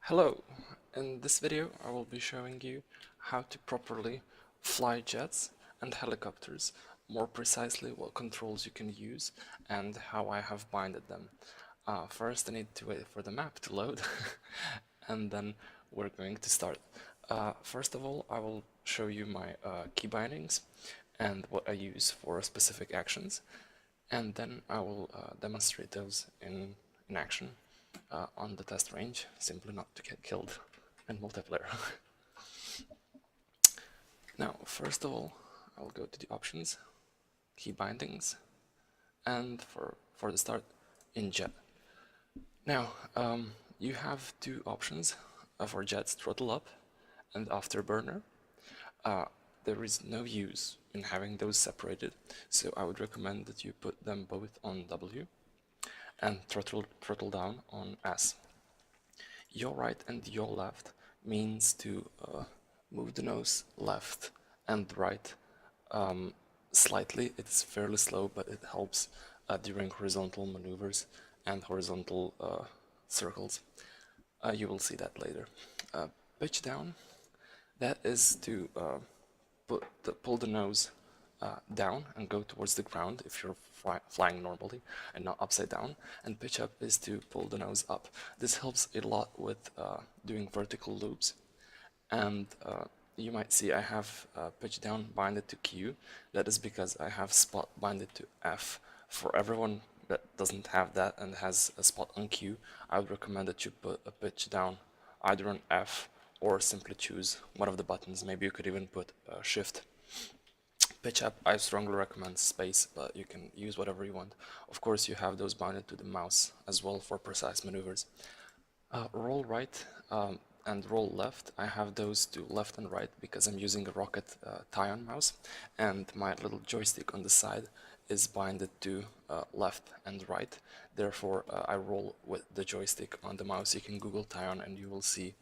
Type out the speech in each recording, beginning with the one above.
Hello, in this video I will be showing you how to properly fly jets and helicopters, more precisely what controls you can use and how I have binded them. First I need to wait for the map to load and then we're going to start. First of all I will show you my key bindings and what I use for specific actions, and then I will demonstrate those in action on the test range, simply not to get killed in multiplayer. Now, first of all, I'll go to the options, key bindings, and for the start, in jet. Now, you have two options for jets: throttle up and afterburner. There is no use in having those separated, so I would recommend that you put them both on W and throttle down on S. Yaw right and yaw left means to move the nose left and right slightly. It's fairly slow, but it helps during horizontal maneuvers and horizontal circles. You will see that later. Pitch down, that is to pull the nose down and go towards the ground if you're flying normally and not upside down, and pitch up is to pull the nose up. This helps a lot with doing vertical loops, and you might see I have pitch down binded to Q. That is because I have spot binded to F. For everyone that doesn't have that and has a spot on Q, I would recommend that you put a pitch down either on F or simply choose one of the buttons. Maybe you could even put shift. Pitch up, I strongly recommend space, but you can use whatever you want. Of course, you have those binded to the mouse as well for precise maneuvers. Roll right and roll left, I have those to left and right because I'm using a Rocket tie-on mouse, and my little joystick on the side is binded to left and right. Therefore, I roll with the joystick on the mouse. You can Google tie-on and you will see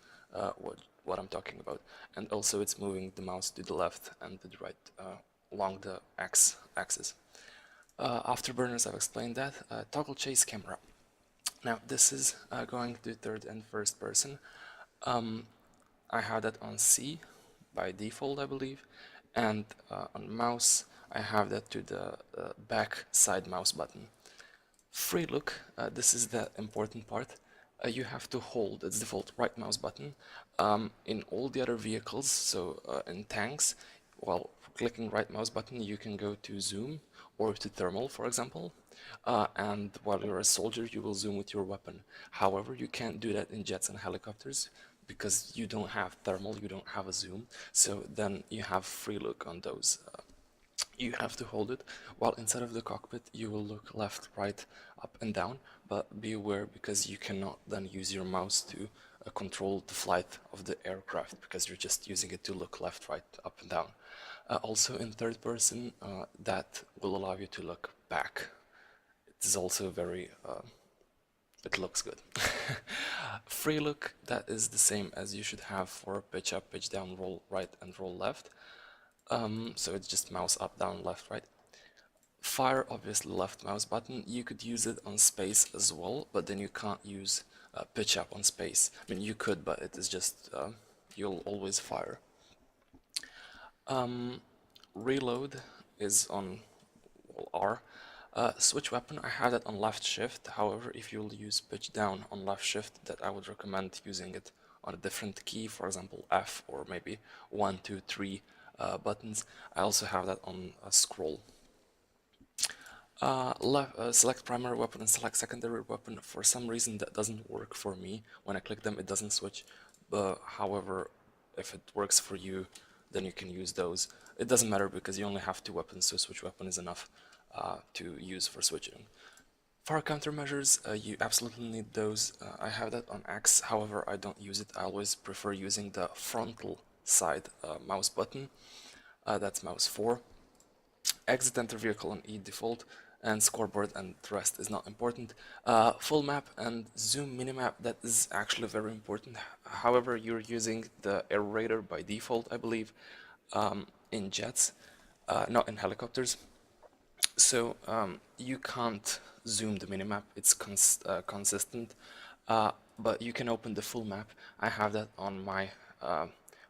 what I'm talking about. And also it's moving the mouse to the left and to the right along the axis. Afterburners, I've explained that. Toggle chase camera. Now this is going to third and first person. I have that on C by default, I believe, and on mouse I have that to the back side mouse button. Free look, this is the important part. You have to hold its default right mouse button. In all the other vehicles, so in tanks, while clicking right mouse button you can go to zoom or to thermal, for example, and while you're a soldier you will zoom with your weapon. However, you can't do that in jets and helicopters because you don't have thermal, you don't have a zoom, so then you have free look on those. You have to hold it, while inside of the cockpit you will look left, right, up and down, but be aware because you cannot then use your mouse to control the flight of the aircraft because you're just using it to look left, right, up and down. Also in third person, that will allow you to look back. It is also very, it looks good. Free look, that is the same as you should have for pitch up, pitch down, roll right and roll left. So it's just mouse up, down, left, right. Fire, obviously left mouse button. You could use it on space as well, but then you can't use pitch up on space. I mean, you could, but it is just, you'll always fire. Reload is on R. Switch weapon, I have that on left shift. However, if you'll use pitch down on left shift, that I would recommend using it on a different key, for example F, or maybe 1, 2, 3 buttons. I also have that on a scroll. Select primary weapon and select secondary weapon. For some reason that doesn't work for me. When I click them it doesn't switch, but however, if it works for you, then you can use those. It doesn't matter because you only have two weapons, so switch weapon is enough to use for switching. Fire countermeasures, you absolutely need those. I have that on X, however I don't use it. I always prefer using the frontal side mouse button. That's mouse 4. Exit enter vehicle on E default, and scoreboard and the rest is not important. Full map and zoom minimap, that is actually very important. However, you're using the aerator by default, I believe, in jets, not in helicopters. So you can't zoom the minimap, it's consistent. but you can open the full map. I have that on my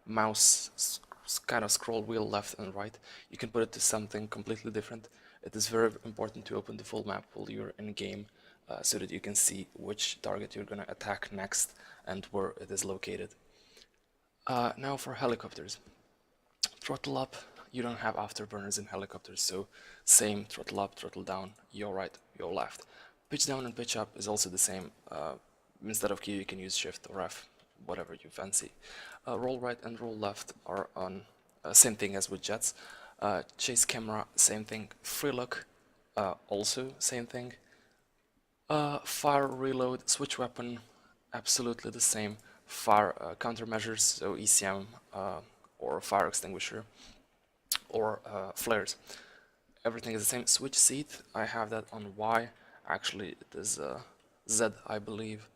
mouse kind of scroll wheel left and right. You can put it to something completely different. It is very important to open the full map while you're in game so that you can see which target you're going to attack next and where it is located. Now for helicopters. Throttle up, you don't have afterburners in helicopters, so same throttle up, throttle down, your right, your left. Pitch down and pitch up is also the same. Instead of Q you can use shift or F, whatever you fancy. Roll right and roll left are on same thing as with jets. Chase camera, same thing. Free look, also same thing. Fire, reload, switch weapon, absolutely the same. Fire countermeasures, so ECM or fire extinguisher or flares. Everything is the same. Switch seat, I have that on Y. Actually, it is Z, I believe,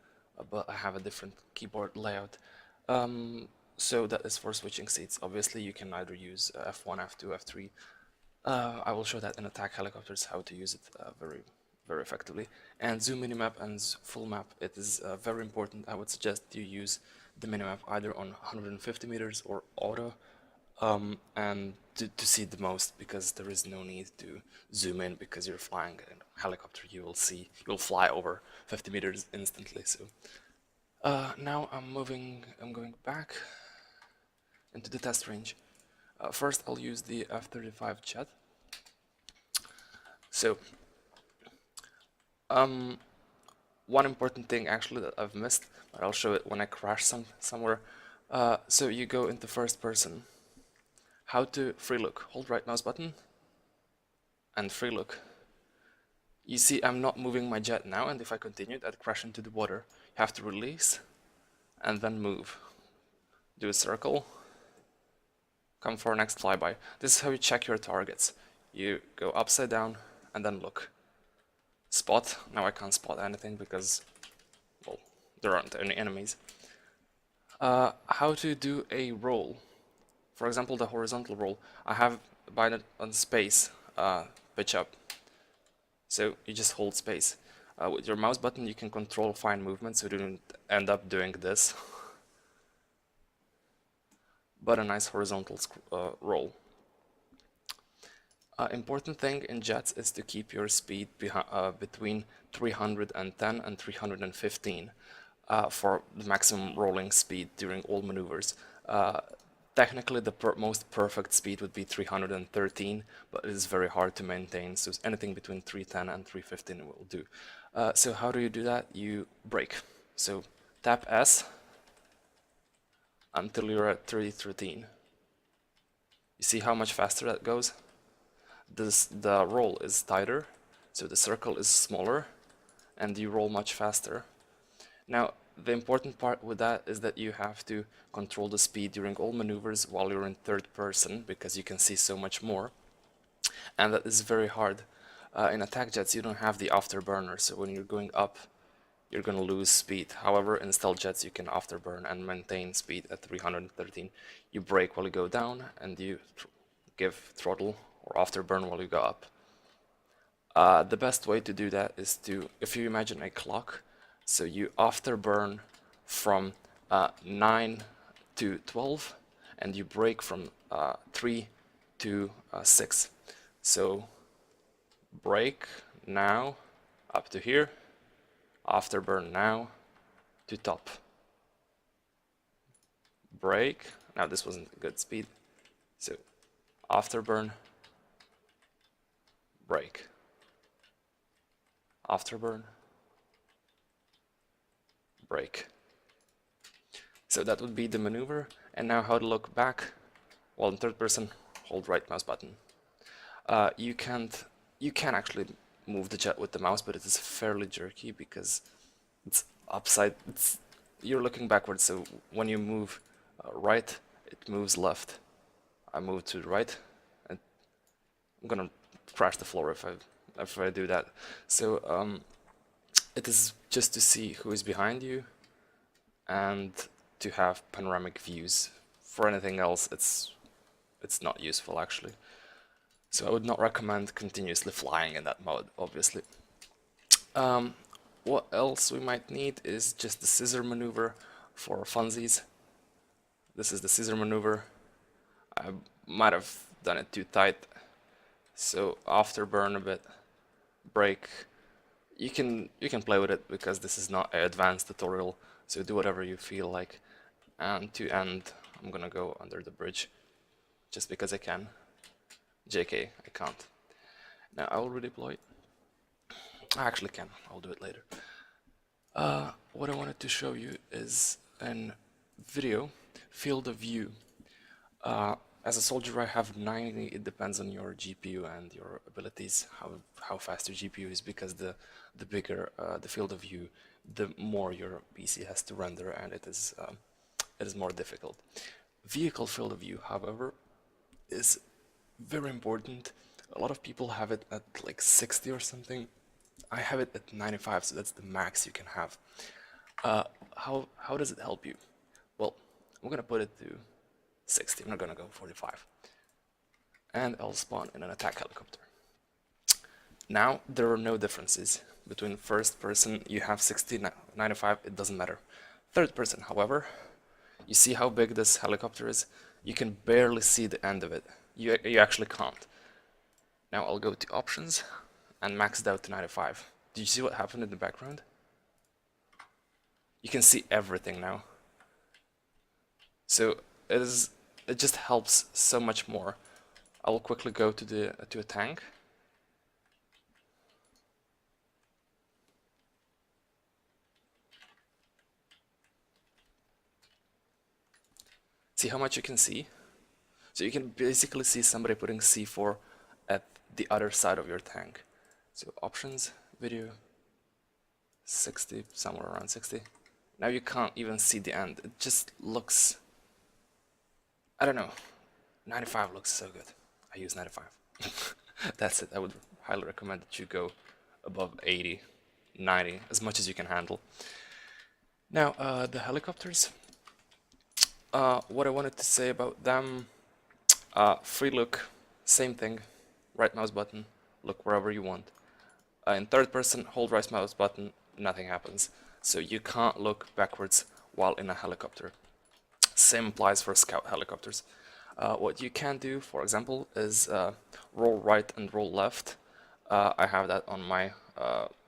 but I have a different keyboard layout. So that is for switching seats. Obviously, you can either use F1, F2, F3. I will show that in attack helicopters how to use it very effectively. And zoom minimap and full map, it is very important. I would suggest you use the minimap either on 150 meters or auto, and to see the most, because there is no need to zoom in because you're flying a helicopter. You'll fly over 50 meters instantly. So now I'm going back into the test range. First I'll use the F-35 jet. So one important thing actually that I've missed, but I'll show it when I crash somewhere. So you go into first person. How to free look. Hold right mouse button and free look. You see I'm not moving my jet now, and if I continued I'd crash into the water. You have to release and then move. Do a circle. Come for our next flyby. This is how you check your targets. You go upside down and then look. Spot. Now I can't spot anything because, well, there aren't any enemies. How to do a roll. For example, the horizontal roll. I have binded on space, pitch up. So you just hold space. With your mouse button you can control fine movement so you don't end up doing this. But a nice horizontal roll. Important thing in jets is to keep your speed between 310 and 315 for the maximum rolling speed during all maneuvers. Technically, the most perfect speed would be 313, but it is very hard to maintain, so anything between 310 and 315 will do. So how do you do that? You brake. So tap S until you're at 313. You see how much faster that goes? The roll is tighter, so the circle is smaller, and you roll much faster. Now, the important part with that is that you have to control the speed during all maneuvers while you're in third person, because you can see so much more, and that is very hard. In attack jets you don't have the afterburner, so when you're going up you're going to lose speed. However, in stealth jets you can afterburn and maintain speed at 313. You brake while you go down and you give throttle or afterburn while you go up. The best way to do that is to, if you imagine a clock, so you afterburn from 9 to 12 and you brake from 3 to 6. So brake now up to here, afterburn now to top. Brake, now this wasn't a good speed, so afterburn, brake, afterburn, brake. So that would be the maneuver. And now how to look back? Well, in third person, hold right mouse button. You can actually move the jet with the mouse, but it is fairly jerky because it's upside. You're looking backwards, so when you move right, it moves left. I move to the right, and I'm gonna crash the floor if I do that. So it is just to see who is behind you and to have panoramic views. For anything else, it's not useful actually. So I would not recommend continuously flying in that mode, obviously. what else we might need is just the scissor maneuver for funsies. This is the scissor maneuver. I might have done it too tight, so afterburn a bit, brake. You can play with it because this is not an advanced tutorial, so do whatever you feel like. And to end, I'm gonna go under the bridge just because I can. JK, I can't. Now I will redeploy. I actually can, I'll do it later. What I wanted to show you is an video field of view. As a soldier I have 90, it depends on your GPU and your abilities, how fast your GPU is, because the bigger the field of view, the more your PC has to render, and it is more difficult. Vehicle field of view, however, is very important. A lot of people have it at like 60 or something. I have it at 95, so that's the max you can have. How does it help you? Well, I'm gonna put it to 60. I'm not gonna go 45. And I'll spawn in an attack helicopter. Now there are no differences between first person. You have 60, 95. It doesn't matter. Third person, however, you see how big this helicopter is? You can barely see the end of it. You actually can't. Now I'll go to options and max it out to 95. Do you see what happened in the background? You can see everything now. So it just helps so much more. I'll quickly go to a tank. See how much you can see? So you can basically see somebody putting C4 at the other side of your tank. So options, video, 60, somewhere around 60. Now you can't even see the end. It just looks, I don't know, 95 looks so good. I use 95. That's it. I would highly recommend that you go above 80, 90, as much as you can handle. Now, the helicopters. What I wanted to say about them, free look, same thing, right mouse button, look wherever you want. In third person, hold right mouse button, nothing happens. So you can't look backwards while in a helicopter. Same applies for scout helicopters. What you can do, for example, is roll right and roll left. I have that on my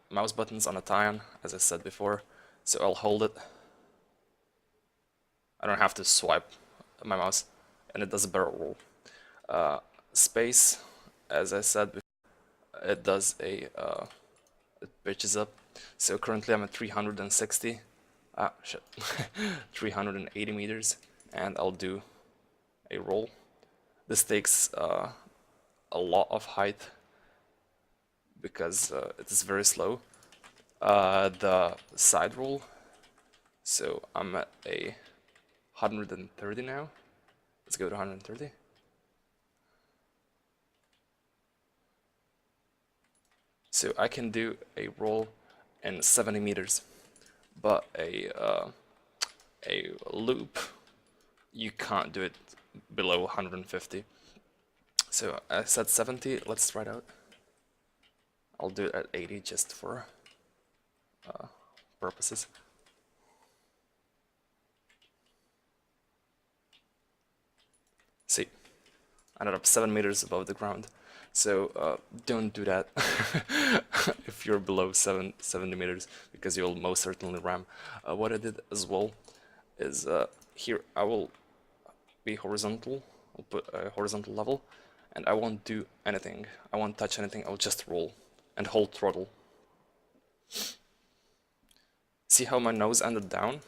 mouse buttons on a Tian, as I said before, so I'll hold it. I don't have to swipe my mouse, and it does a barrel roll. Space, as I said before, it does it pitches up. So currently I'm at 360, 380 meters, and I'll do a roll. This takes a lot of height because it is very slow. The side roll, so I'm at a 130 now. Let's go to 130. So I can do a roll in 70 meters, but a loop, you can't do it below 150. So I said 70, let's try it out. I'll do it at 80 just for purposes. See, I ended up 7 meters above the ground. So don't do that if you're below 70 meters, because you'll most certainly ram. What I did as well is here I will be horizontal. I'll put a horizontal level, and I won't do anything. I won't touch anything. I'll just roll and hold throttle. See how my nose ended down?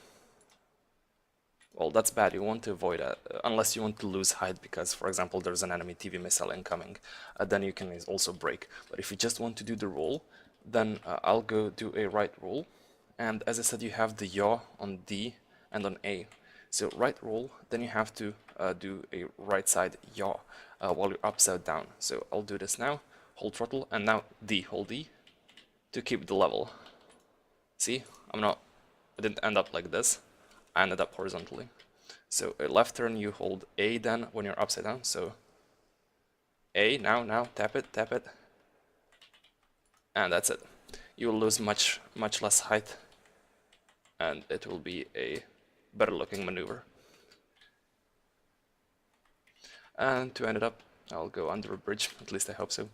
Well, that's bad. You want to avoid that, unless you want to lose height because, for example, there's an enemy TV missile incoming. Then you can also brake. But if you just want to do the roll, then I'll go do a right roll. And as I said, you have the yaw on D and on A. So right roll, then you have to do a right side yaw while you're upside down. So I'll do this now. Hold throttle, and now D. Hold D to keep the level. See, I didn't end up like this. I ended up horizontally. So a left turn, you hold A then when you're upside down. So A, now, tap it, and that's it. you will lose much less height, and it will be a better looking maneuver. And to end it up, I'll go under a bridge, at least I hope so.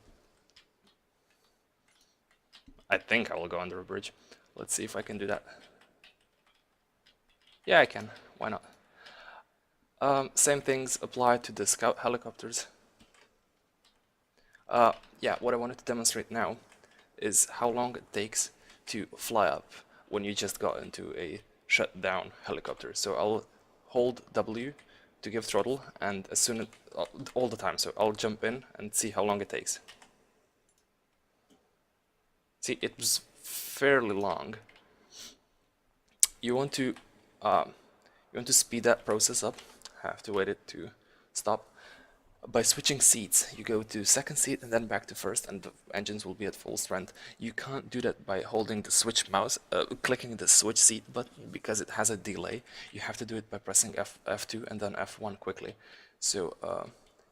I think I will go under a bridge. Let's see if I can do that. Yeah, I can. Why not? Same things apply to the scout helicopters. Yeah, what I wanted to demonstrate now is how long it takes to fly up when you just got into a shut down helicopter. So I'll hold W to give throttle, and as soon as all the time, so I'll jump in and see how long it takes. See, it was fairly long. You want to speed that process up. Have to wait it to stop. By switching seats, you go to second seat and then back to first, and the engines will be at full strength. You can't do that by holding the switch mouse, clicking the switch seat button, because it has a delay. You have to do it by pressing F2 and then F1 quickly. So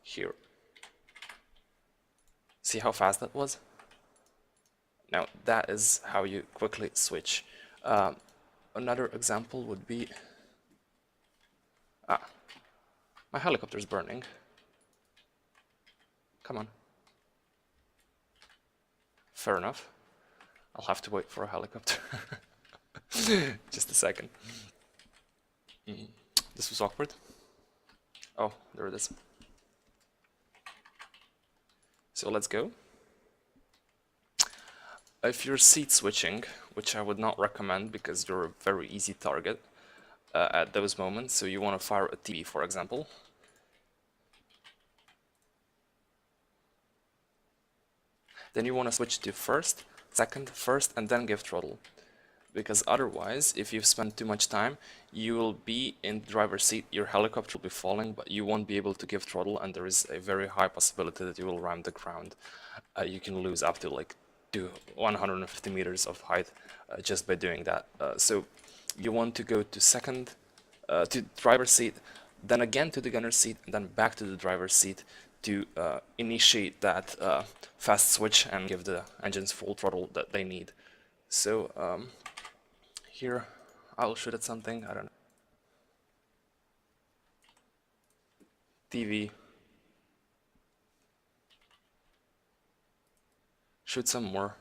here, see how fast that was? Now that is how you quickly switch. Another example would be, my helicopter's burning. Come on. Fair enough. I'll have to wait for a helicopter. Just a second. This was awkward. Oh, there it is. So let's go. If you're seat switching, which I would not recommend because you're a very easy target at those moments, so you want to fire a TV, for example. Then you want to switch to first, second, first, and then give throttle. Because otherwise, if you've spent too much time, you will be in the driver's seat, your helicopter will be falling, but you won't be able to give throttle, and there is a very high possibility that you will ram the ground. You can lose up to like 150 meters of height just by doing that. So you want to go to second, to driver's seat, then again to the gunner's seat, and then back to the driver's seat to initiate that fast switch and give the engines full throttle that they need. So here I'll shoot at something, I don't know. TV. Shoot some more.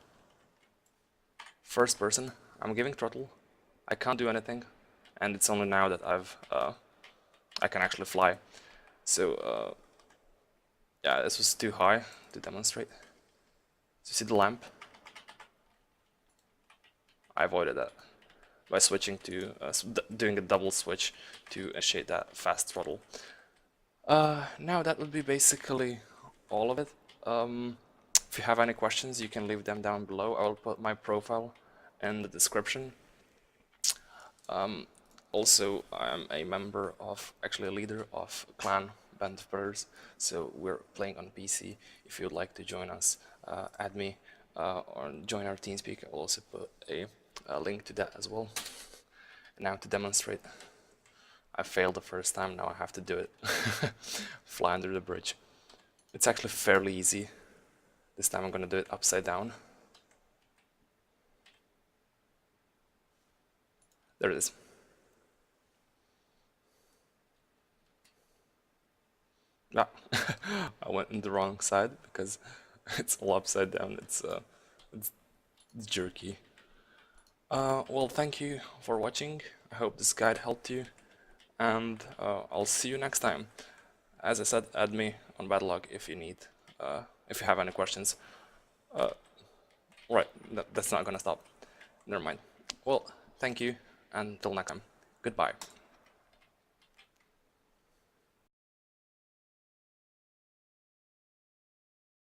First person, I'm giving throttle. I can't do anything, and it's only now that I can actually fly. So yeah, this was too high to demonstrate. So you see the lamp? I avoided that by switching to doing a double switch to initiate that fast throttle. Now that would be basically all of it. If you have any questions, you can leave them down below. I will put my profile in the description. Also, I'm a member of, actually a leader of Clan Band of Brothers, so we're playing on PC. If you'd like to join us, add me or join our TeamSpeak. I'll also put a link to that as well. Now to demonstrate, I failed the first time, now I have to do it. Fly under the bridge. It's actually fairly easy. This time I'm going to do it upside down. There it is. Ah, I went in the wrong side because it's all upside down. It's jerky. Well, thank you for watching. I hope this guide helped you, and I'll see you next time. As I said, add me on Battlelog if you need, if you have any questions. Right, that's not gonna stop. Never mind. Well, thank you, and till next time. Goodbye.